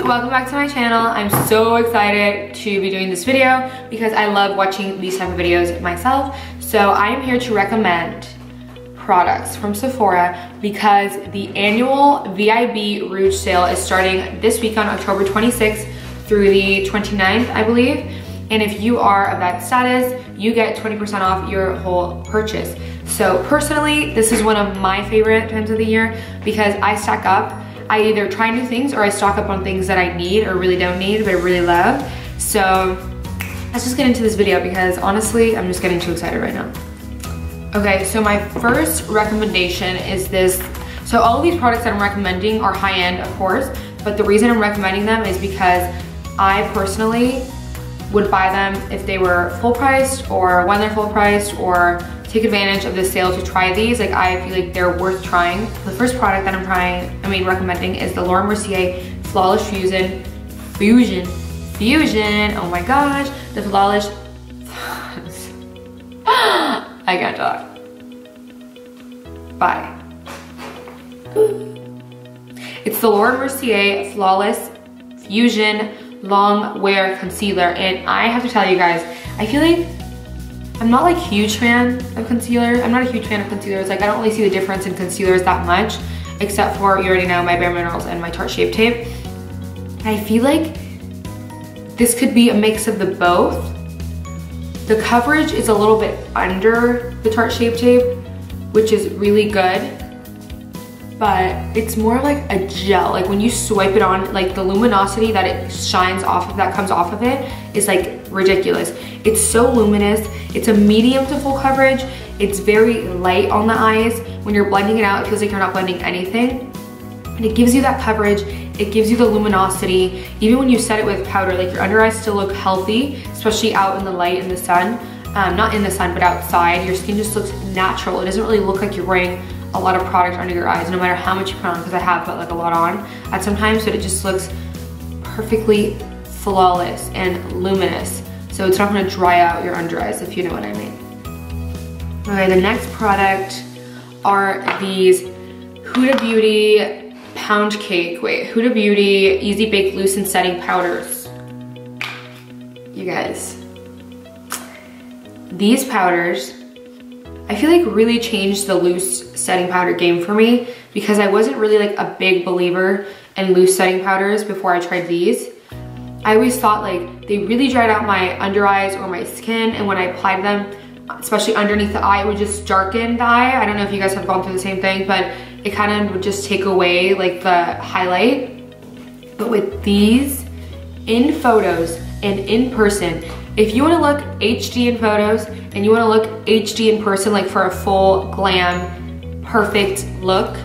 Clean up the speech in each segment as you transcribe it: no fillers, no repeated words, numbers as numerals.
welcome back to my channel. I'm so excited to be doing this video because I love watching these type of videos myself. So I am here to recommend products from Sephora because the annual VIB Rouge sale is starting this week on October 26th through the 29th, I believe. And if you are of that status, you get 20% off your whole purchase. So personally, this is one of my favorite times of the year because I stack up. I either try new things or I stock up on things that I need or really don't need but I really love. So let's just get into this video because honestly, I'm just getting too excited right now. Okay, so my first recommendation is this. So all of these products that I'm recommending are high-end, of course, but the reason I'm recommending them is because I personally would buy them if they were full priced or when they're full priced or take advantage of this sale to try these. Like, I feel like they're worth trying. The first product that I'm recommending is the Laure Flawless Fusion. Oh my gosh, the Flawless. I can't talk. Bye. It's the Laure Flawless Fusion Long Wear Concealer, and I have to tell you guys, I feel like I'm not like a huge fan of concealer. I'm not a huge fan of concealers. Like, I don't really see the difference in concealers that much, except for, you already know, my Bare Minerals and my Tarte Shape Tape. I feel like this could be a mix of the both. The coverage is a little bit under the Tarte Shape Tape, which is really good, but it's more like a gel. Like, when you swipe it on, like the luminosity that it shines off of, that comes off of it, is like ridiculous. It's so luminous. It's a medium to full coverage. It's very light on the eyes. When you're blending it out, it feels like you're not blending anything. And it gives you that coverage. It gives you the luminosity. Even when you set it with powder, like, your under eyes still look healthy, especially out in the light in the sun. Not in the sun, but outside. Your skin just looks natural. It doesn't really look like you're wearing a lot of product under your eyes, no matter how much you put on, because I have put like a lot on at some times, but it just looks perfectly flawless and luminous. So it's not gonna dry out your under eyes, if you know what I mean. Okay, the next product are these Huda Beauty Huda Beauty Easy Bake Loose and Setting Powders. You guys, these powders, I feel like really changed the loose setting powder game for me because I wasn't really like a big believer in loose setting powders before I tried these. I always thought like they really dried out my under eyes or my skin, and when I applied them, especially underneath the eye, it would just darken the eye. I don't know if you guys have gone through the same thing, but it kind of would just take away like the highlight. But with these, in photos and in person, if you want to look HD in photos and you want to look HD in person, like for a full glam, perfect look,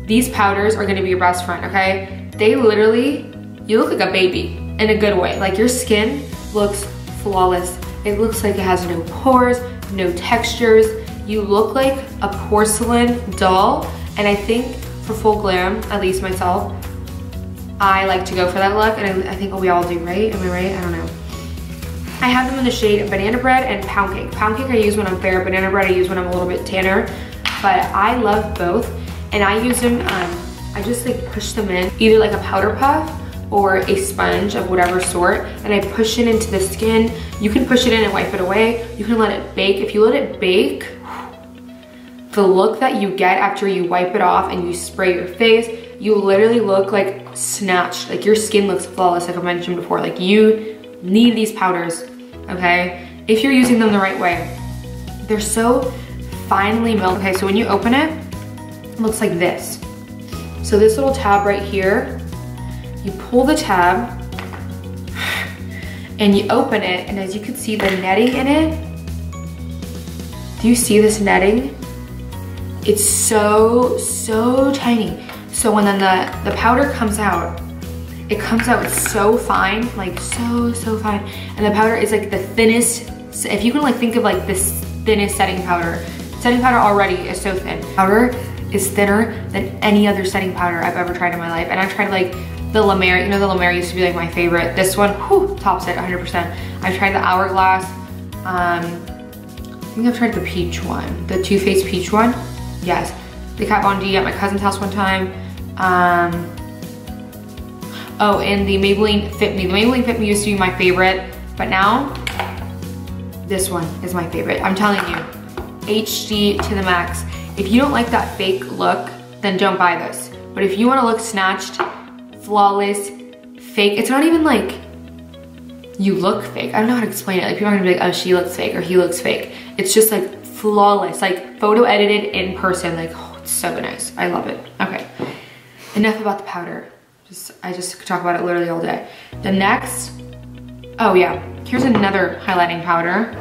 these powders are going to be your best friend, okay? They literally, you look like a baby in a good way. Like, your skin looks flawless. It looks like it has no pores, no textures. You look like a porcelain doll. And I think for full glam, at least myself, I like to go for that look. And I think we all do, right? Am I right? I don't know. I have them in the shade Banana Bread and Pound Cake. Pound Cake I use when I'm fair, Banana Bread I use when I'm a little bit tanner. But I love both. And I use them, I just like push them in, either like a powder puff or a sponge of whatever sort, and I push it into the skin. You can push it in and wipe it away. You can let it bake. If you let it bake, the look that you get after you wipe it off and you spray your face, you literally look like snatched. Like, your skin looks flawless, like I mentioned before. Like, you need these powders, okay? If you're using them the right way. They're so finely milled. Okay, so when you open it, it looks like this. So this little tab right here, you pull the tab and you open it, and as you can see the netting in it, do you see this netting? It's so tiny. So when then the powder comes out, it comes out so fine, like so fine. And the powder is like the thinnest, if you can like think of like this thinnest setting powder. Setting powder already is so thin. Powder is thinner than any other setting powder I've ever tried in my life. And I've tried like the La Mer, you know, the La Mer used to be like my favorite. This one, whew, tops it 100%. I've tried the Hourglass. I think I've tried the peach one, the Too Faced peach one. Yes, the Kat Von D at my cousin's house one time. Oh, and the Maybelline Fit Me. The Maybelline Fit Me used to be my favorite, but now this one is my favorite. I'm telling you, HD to the max. If you don't like that fake look, then don't buy this. But if you wanna look snatched, flawless, fake, it's not even like you look fake. I don't know how to explain it. Like, people are gonna be like, oh, she looks fake or he looks fake. It's just like flawless, like photo edited in person. Like, oh, it's so nice. I love it. Okay, enough about the powder. I just could talk about it literally all day. The next, oh yeah, here's another highlighting powder.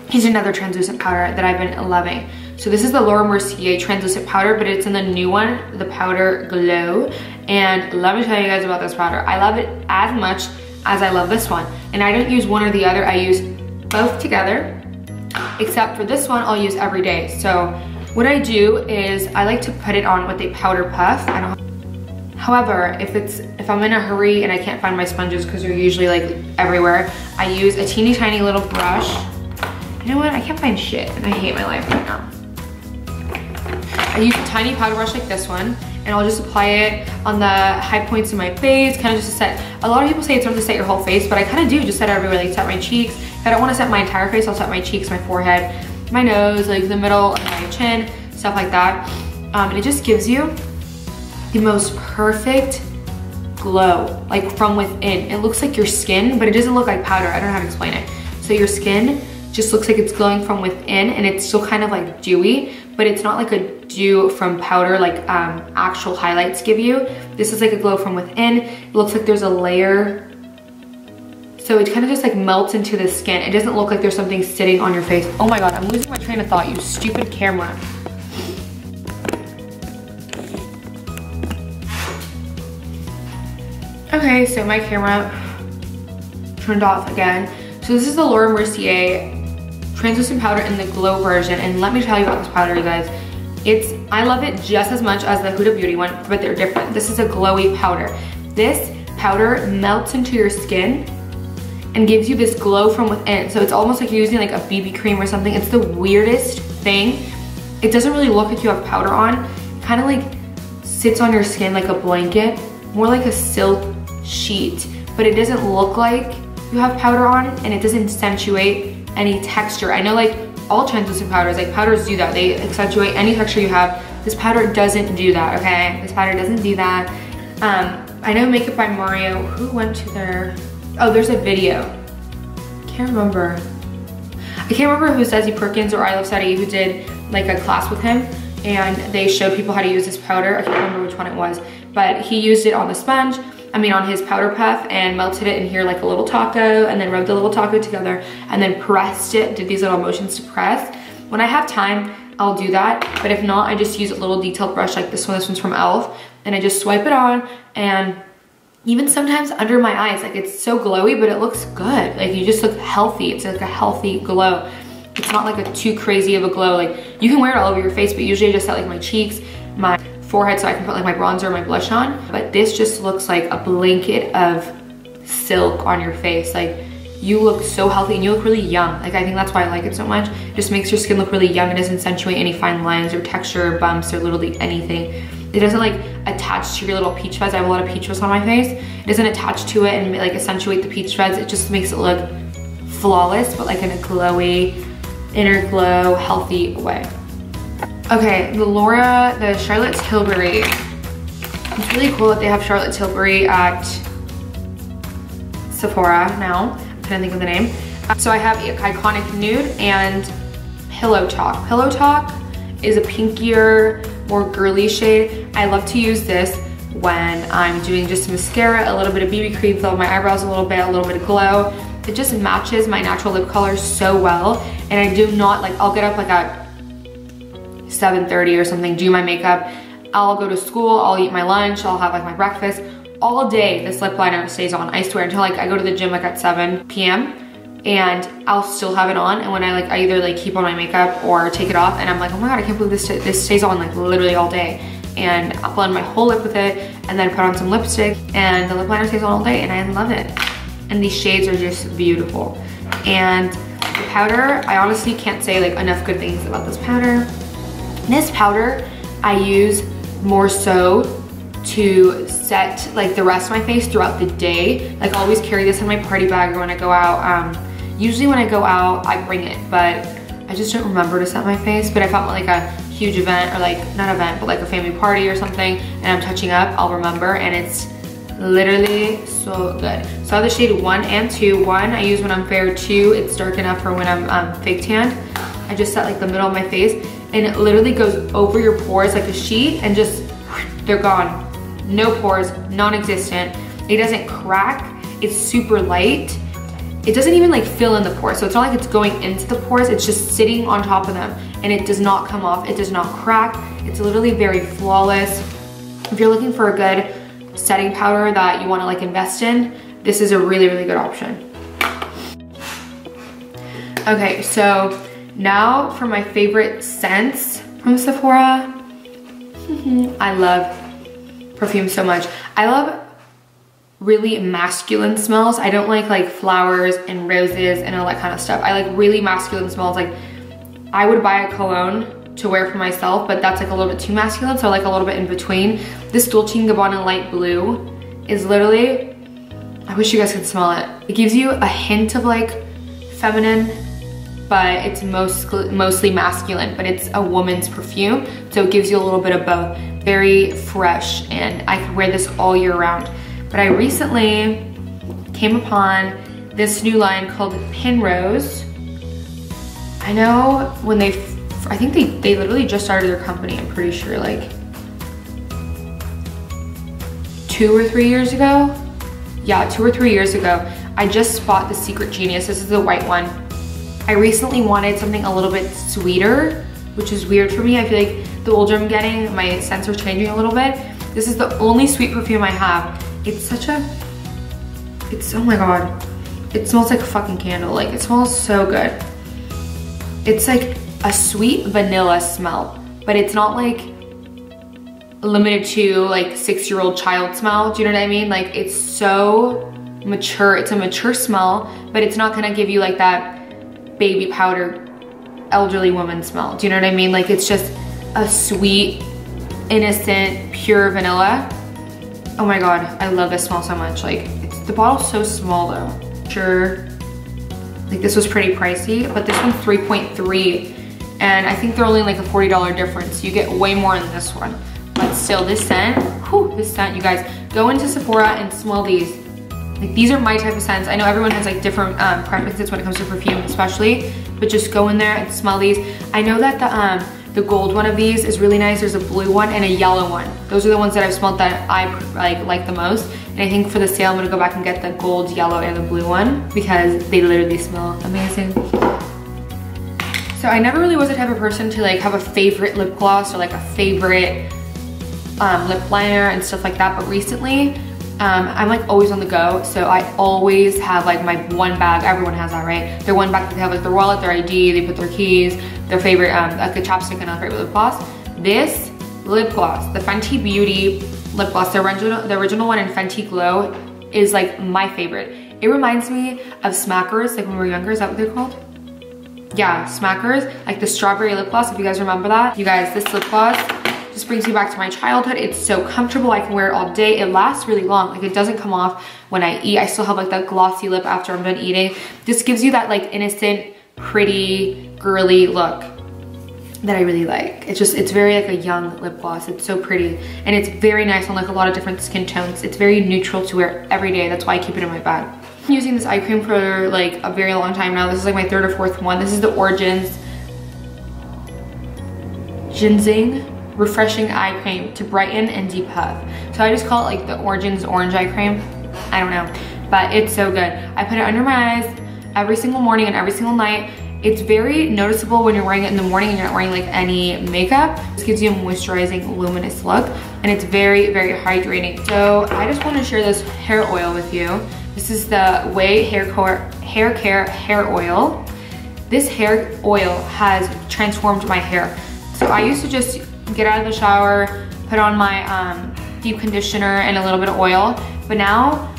Here's another translucent powder that I've been loving. So this is the Laura Mercier translucent powder, but it's in the new one, the Powder Glow. And let me tell you guys about this powder. I love it as much as I love this one. And I don't use one or the other, I use both together, except for this one I'll use every day. So what I do is I like to put it on with a powder puff. However, if I'm in a hurry and I can't find my sponges because they're usually like everywhere, I use a teeny tiny little brush. You know what, I can't find shit and I hate my life right now. I use a tiny powder brush like this one, and I'll just apply it on the high points of my face, kind of just to set. A lot of people say it's not to set your whole face, but I kind of do just set it everywhere, like set my cheeks. If I don't want to set my entire face, I'll set my cheeks, my forehead, my nose, like the middle of my chin, stuff like that. And it just gives you the most perfect glow, like from within. It looks like your skin, but it doesn't look like powder. I don't know how to explain it. So your skin just looks like it's glowing from within, and it's still kind of like dewy, but it's not like a dew from powder like actual highlights give you. This is like a glow from within. It looks like there's a layer. So it kind of just like melts into the skin. It doesn't look like there's something sitting on your face. Oh my God, I'm losing my train of thought, you stupid camera. Okay, so my camera turned off again. So this is the Laura Mercier translucent powder in the glow version, and let me tell you about this powder, you guys. I love it just as much as the Huda Beauty one, but they're different. This is a glowy powder. This powder melts into your skin and gives you this glow from within. So it's almost like you're using like a BB cream or something. It's the weirdest thing. It doesn't really look like you have powder on. It kind of like sits on your skin like a blanket, more like a silk sheet, but it doesn't look like you have powder on, and it doesn't accentuate any texture. I know like all translucent powders, like powders do that. They accentuate any texture you have. This powder doesn't do that, okay? This powder doesn't do that. I know Makeup by Mario, who went to their, oh, there's a video. Can't remember. I can't remember if it was Desi Perkins or I Love Seti who did like a class with him, and they showed people how to use this powder. I can't remember which one it was, but he used it on the sponge, on his powder puff, and melted it in here like a little taco, and then rubbed the little taco together, and then pressed it, did these little motions to press. When I have time, I'll do that, but if not, I just use a little detailed brush like this one. This one's from e.l.f. and I just swipe it on, and even sometimes under my eyes, like it's so glowy, but it looks good. Like you just look healthy. It's like a healthy glow. It's not like a too crazy of a glow. Like you can wear it all over your face, but usually I just set like my cheeks, my forehead, so I can put like my bronzer or my blush on. But this just looks like a blanket of silk on your face. Like you look so healthy and you look really young. Like I think that's why I like it so much. It just makes your skin look really young. It doesn't accentuate any fine lines or texture or bumps or literally anything. It doesn't like attach to your little peach fuzz. I have a lot of peach fuzz on my face. It doesn't attach to it and like accentuate the peach fuzz. It just makes it look flawless, but like in a glowy, inner glow, healthy way. Okay, the Charlotte Tilbury. It's really cool that they have Charlotte Tilbury at Sephora now. I'm trying to think of the name. So I have Iconic Nude and Pillow Talk. Pillow Talk is a pinkier, more girly shade. I love to use this when I'm doing just mascara, a little bit of BB cream, fill my eyebrows a little bit of glow. It just matches my natural lip color so well. And I do not, like, I'll get up like at 7:30 or something, do my makeup. I'll go to school, I'll eat my lunch, I'll have like my breakfast. All day this lip liner stays on, I swear, until like I go to the gym like at 7 p.m. and I'll still have it on. And when I either like keep on my makeup or take it off, and I'm like, oh my God, I can't believe this stays on like literally all day. And I'll blend my whole lip with it and then put on some lipstick, and the lip liner stays on all day, and I love it. And these shades are just beautiful. And the powder, I honestly can't say like enough good things about this powder. This powder I use more so to set like the rest of my face throughout the day. Like I always carry this in my party bag or when I go out. Usually when I go out, I bring it, but I just don't remember to set my face. But if I'm at like a huge event or like, not event, but like a family party or something and I'm touching up, I'll remember, and it's literally so good. So I have the shade 1 and 2. 1 I use when I'm fair, 2 it's dark enough for when I'm fake tanned. I just set like the middle of my face and it literally goes over your pores like a sheet and just, they're gone. No pores, non-existent. It doesn't crack, it's super light. It doesn't even like fill in the pores. So it's not like it's going into the pores, it's just sitting on top of them and it does not come off, it does not crack. It's literally very flawless. If you're looking for a good setting powder that you wanna like invest in, this is a really, really good option. Okay, so now for my favorite scents from Sephora. I love perfume so much. I love really masculine smells. I don't like flowers and roses and all that kind of stuff. I like really masculine smells. Like I would buy a cologne to wear for myself, but that's like a little bit too masculine, so I like a little bit in between. This Dolce & Gabbana light blue is literally, I wish you guys could smell it. It gives you a hint of like feminine, but it's mostly masculine, but it's a woman's perfume, so it gives you a little bit of both. Very fresh, and I could wear this all year round. But I recently came upon this new line called Pinrose. I know when I think they literally just started their company, I'm pretty sure, like 2 or 3 years ago. Yeah, 2 or 3 years ago. I just bought the Secret Genius. This is the white one. I recently wanted something a little bit sweeter, which is weird for me. I feel like the older I'm getting, my scents are changing a little bit. This is the only sweet perfume I have. It's oh my God. It smells like a fucking candle. Like it smells so good. It's like a sweet vanilla smell, but it's not like limited to like 6-year-old child smell. Do you know what I mean? Like it's so mature. It's a mature smell, but it's not gonna give you like that baby powder elderly woman smell. Do you know what I mean? Like it's just a sweet, innocent, pure vanilla. Oh my God, I love this smell so much. Like the bottle's so small though. Sure, like this was pretty pricey, but this one's 3.3 and I think they're only like a $40 difference. You get way more in this one. But still, this scent, you guys, go into Sephora and smell these. Like these are my type of scents. I know everyone has like different preferences when it comes to perfume especially, but just go in there and smell these. I know that the gold one of these is really nice. There's a blue one and a yellow one. Those are the ones that I've smelled that I like the most. And I think for the sale, I'm gonna go back and get the gold, yellow, and the blue one because they literally smell amazing. So I never really was the type of person to like have a favorite lip gloss or like a favorite lip liner and stuff like that. But recently, I'm like always on the go. So I always have like my one bag. Everyone has that, right? Their one bag, they have like their wallet, their ID, they put their keys, their favorite, like a chapstick and a favorite lip gloss. This lip gloss, the Fenty Beauty lip gloss, the original one in Fenty Glow is like my favorite. It reminds me of Smackers, like when we were younger. Is that what they're called? Yeah, Smackers, like the strawberry lip gloss, if you guys remember that. You guys, this lip gloss just brings me back to my childhood. It's so comfortable, I can wear it all day. It lasts really long, like it doesn't come off when I eat. I still have like that glossy lip after I'm done eating. This gives you that like innocent, pretty, girly look that I really like. It's very like a young lip gloss. It's so pretty. And it's very nice on like a lot of different skin tones. It's very neutral to wear every day. That's why I keep it in my bag. I'm using this eye cream for like a very long time now. This is like my 3rd or 4th one. This is the Origins Ginseng Refreshing Eye Cream to brighten and depuff. So I just call it like the Origins Orange Eye Cream. I don't know, but it's so good. I put it under my eyes every single morning and every single night. It's very noticeable when you're wearing it in the morning and you're not wearing like any makeup. This gives you a moisturizing, luminous look, and it's very, very hydrating. So I just want to share this hair oil with you. This is the QUAI Hair Care Hair Oil. This hair oil has transformed my hair. So I used to just get out of the shower, put on my deep conditioner and a little bit of oil, but now,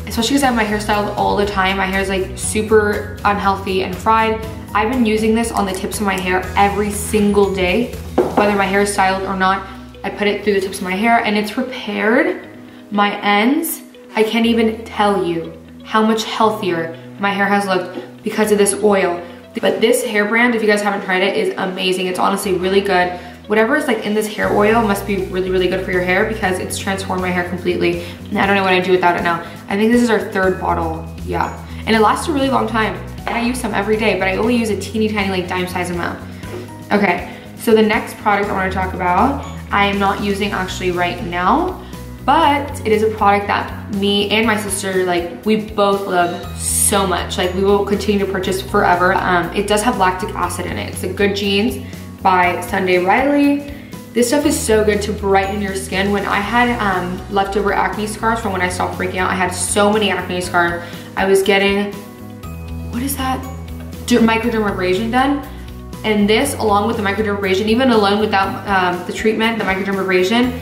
especially because I have my hair styled all the time, my hair is like super unhealthy and fried. I've been using this on the tips of my hair every single day, whether my hair is styled or not. I put it through the tips of my hair and it's repaired my ends. I can't even tell you how much healthier my hair has looked because of this oil. But this hair brand, if you guys haven't tried it, is amazing. It's honestly really good. Whatever is like in this hair oil must be really, really good for your hair because it's transformed my hair completely. And I don't know what I'd do without it now. I think this is our 3rd bottle, yeah. And it lasts a really long time. And I use some every day, but I only use a teeny tiny like dime size amount. Okay, so the next product I wanna talk about, I am not using actually right now, but it is a product that me and my sister, like we both love so much. Like we will continue to purchase forever. It does have lactic acid in it. It's a Good Genes by Sunday Riley. This stuff is so good to brighten your skin. When I had leftover acne scars from when I stopped freaking out, I had so many acne scars. I was getting, what is that? Microdermabrasion done. And this, along with the microdermabrasion, even alone without the treatment, the microdermabrasion,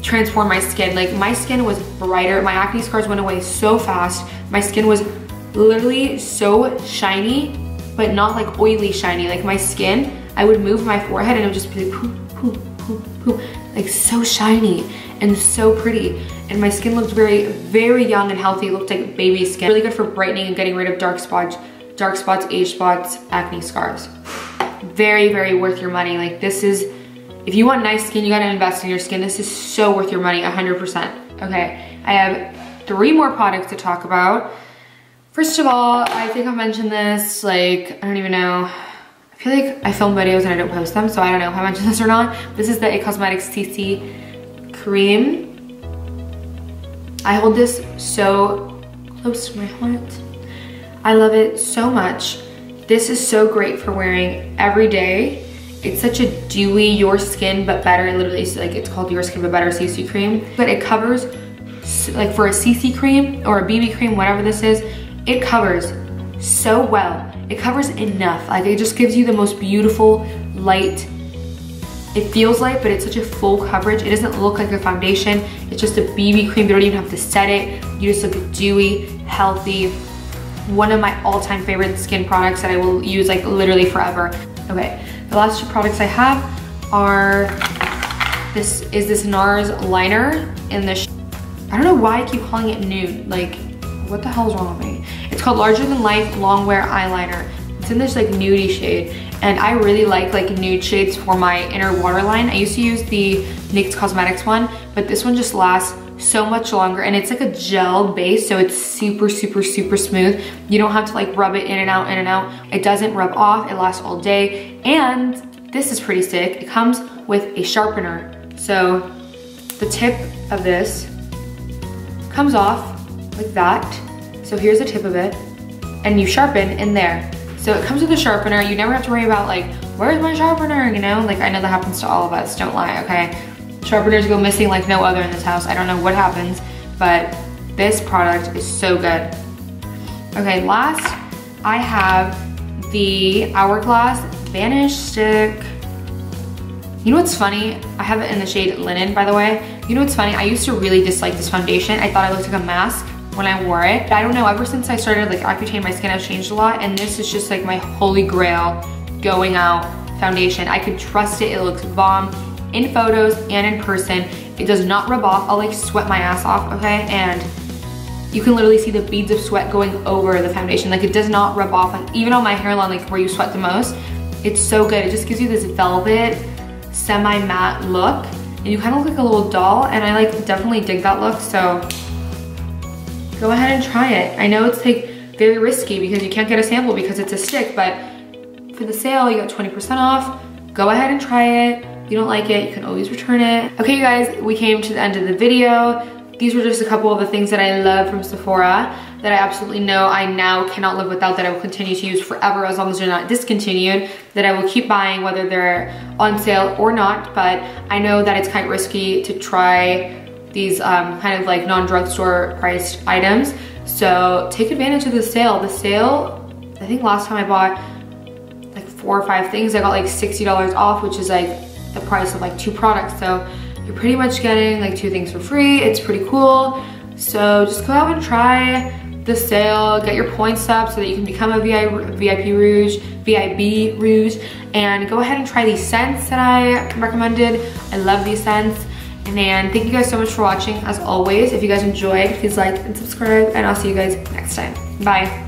transformed my skin. Like my skin was brighter. My acne scars went away so fast. My skin was literally so shiny, but not like oily shiny. Like my skin, I would move my forehead and it would just be like poof, poof, poof, poof. Like so shiny and so pretty. And my skin looked very, very young and healthy. It looked like baby skin. Really good for brightening and getting rid of dark spots, age spots, acne scars. Very, very worth your money. Like this is, if you want nice skin, you gotta invest in your skin. This is so worth your money, 100%. Okay, I have 3 more products to talk about. First of all, I think I've mentioned this, like, I don't even know. I feel like I film videos and I don't post them, so I don't know if I mentioned this or not. This is the IT Cosmetics CC Cream. I hold this so close to my heart. I love it so much. This is so great for wearing every day. It's such a dewy, your skin but better, literally, like it's called Your Skin But Better CC cream. But it covers, like for a CC cream or a BB cream, whatever this is, it covers so well. It covers enough. Like it just gives you the most beautiful, light, it feels light, but it's such a full coverage. It doesn't look like a foundation. It's just a BB cream. You don't even have to set it. You just look dewy, healthy. One of my all-time favorite skin products that I will use like literally forever. Okay. The last 2 products I have are, this Nars Eyeliner in the, I don't know why I keep calling it nude. Like, what the hell is wrong with me? It's called Larger Than Life Long Wear Eyeliner. It's in this like nudie shade. And I really like nude shades for my inner waterline. I used to use the NYX Cosmetics one, but this one just lasts so much longer. And it's like a gel base, so it's super, super, super smooth. You don't have to like rub it in and out, in and out. It doesn't rub off, it lasts all day. And this is pretty sick. It comes with a sharpener. So the tip of this comes off like that. So here's the tip of it. And you sharpen in there. So it comes with a sharpener. You never have to worry about like, where's my sharpener? You know, like I know that happens to all of us, don't lie, okay? Sharpeners go missing like no other in this house. I don't know what happens, but this product is so good. Okay, last I have the Hourglass Vanish stick. You know what's funny? I have it in the shade Linen, by the way. You know what's funny? I used to really dislike this foundation. I thought it looked like a mask when I wore it. But I don't know, ever since I started like Accutane, my skin has changed a lot, and this is just like my holy grail going out foundation. I could trust it, it looks bomb in photos and in person. It does not rub off. I'll like sweat my ass off, okay? And you can literally see the beads of sweat going over the foundation. Like it does not rub off, like even on my hairline, like where you sweat the most. It's so good. It just gives you this velvet, semi-matte look, and you kind of look like a little doll, and I like definitely dig that look, so go ahead and try it. I know it's like very risky because you can't get a sample because it's a stick, but for the sale, you got 20% off. Go ahead and try it. If you don't like it, you can always return it. Okay, you guys, we came to the end of the video. These were just a couple of the things that I love from Sephora that I absolutely know I now cannot live without, that I will continue to use forever as long as they're not discontinued, that I will keep buying whether they're on sale or not. But I know that it's kind of risky to try these kind of like non-drugstore priced items. So take advantage of the sale. The sale, I think last time I bought like 4 or 5 things, I got like $60 off, which is like the price of like 2 products. So you're pretty much getting like 2 things for free. It's pretty cool. So just go out and try the sale, get your points up so that you can become a VIP Rouge, VIB rouge, and go ahead and try these scents that I recommended. I love these scents. And then thank you guys so much for watching. As always, if you guys enjoyed, please like and subscribe, and I'll see you guys next time. Bye.